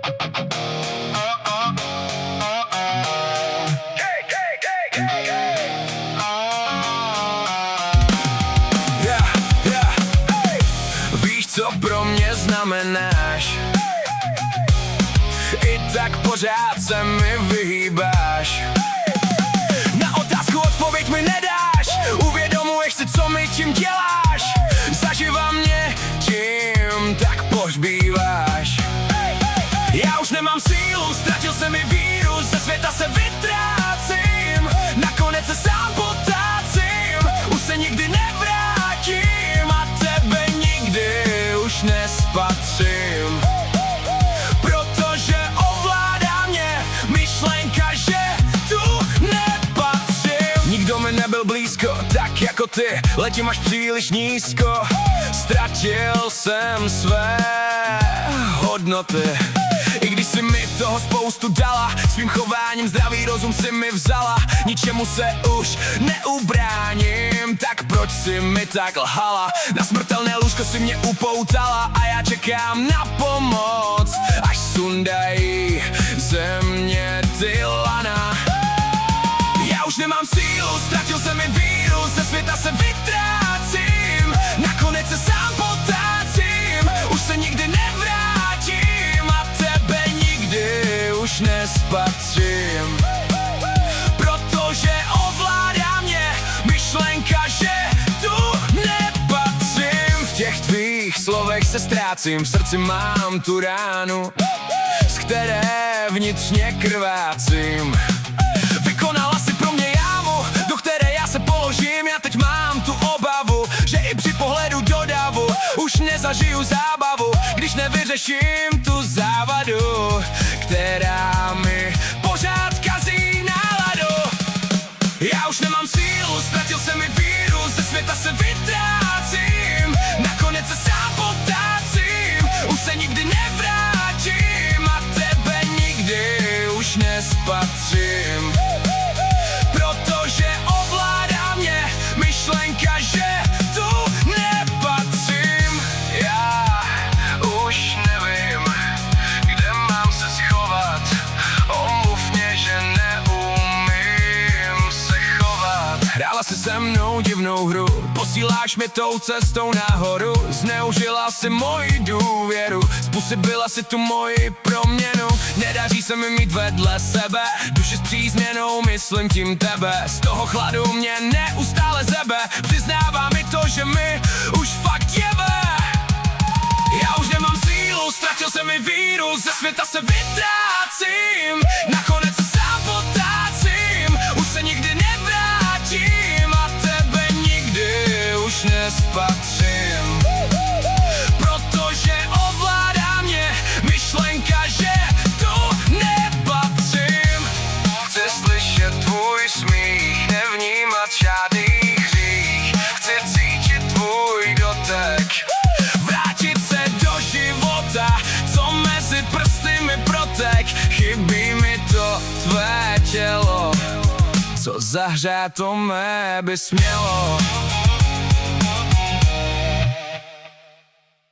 Víš, co pro mě znamenáš, i tak pořád se mi vyhýbáš. Na otázku odpověď mi nedáš, uvědomuješ si, co mi tím děláš. Zaživa mě tím tak pohřbíváš. Já už nemám sílu, ztratil se mi víru, ze světa se vytrácím, nakonec se sám potácím, už se nikdy nevrátím a tebe nikdy už nespatřím. Protože ovládá mě myšlenka, že tu nepatřím. Nikdo mi nebyl blízko, tak jako ty, letím až příliš nízko. Ztratil jsem své hodnoty. I když si mi toho spoustu dala, svým chováním zdravý rozum si mi vzala. Ničemu se už neubráním, tak proč si mi tak lhala? Na smrtelné lůžko si mě upoutala a já čekám na pomoc, až sundají ze mě ty lana. Já už nemám sílu, ztratil se mi víru, ze světa se vytrácím, nakonec se sám potácím, už se nikdy nevrátím a tebe nikdy už nespatřím. Protože ovládá mě myšlenka, že tu nepatřím. V těch tvých slovech se ztrácím, v srdci mám tu ránu, z které vnitřně krvácím. Vykonala si pro mě jámu, do které já se položím. Já teď mám tu obavu, že i při pohledu do davu už nezažiju zábavu, když nevyřeším tu závadu, která mi pořád kazí náladu. Já už nemám sílu, ztratil se mi víru, ze světa se vytrácím, nakonec se sám potácím, už se nikdy nevrátím a tebe nikdy už nespatřím. Protože ovládá mě myšlenka, že tu nepatřím. Já už nevím, kde mám se schovat, omluv mě, že neumím se chovat. Hrála si se mnou divnou hru, posíláš mě tou cestou nahoru. Zneužila si moji důvěru, způsobila si tu moji proměnu. Nedaří se mi mít vedle sebe duši s přízměnou, myslím tím tebe. Z toho chladu mě neustále zebe, přiznává mi to, že mi už fakt jebe. Já už nemám sílu, ztratil se mi víru, ze světa se vytrácím, nakonec se sám potácím, už se nikdy nevrátím a tebe nikdy už nespatřím. Protože ovládá mě myšlenka, že tu nepatřím. Chci slyšet tvůj smích, nevnímat žádný hřích, chci cítit tvůj dotek, vrátit se do života, co mezi prsty mi protek. Chybí mi to tvé tělo, co zahřát to mé bys mělo.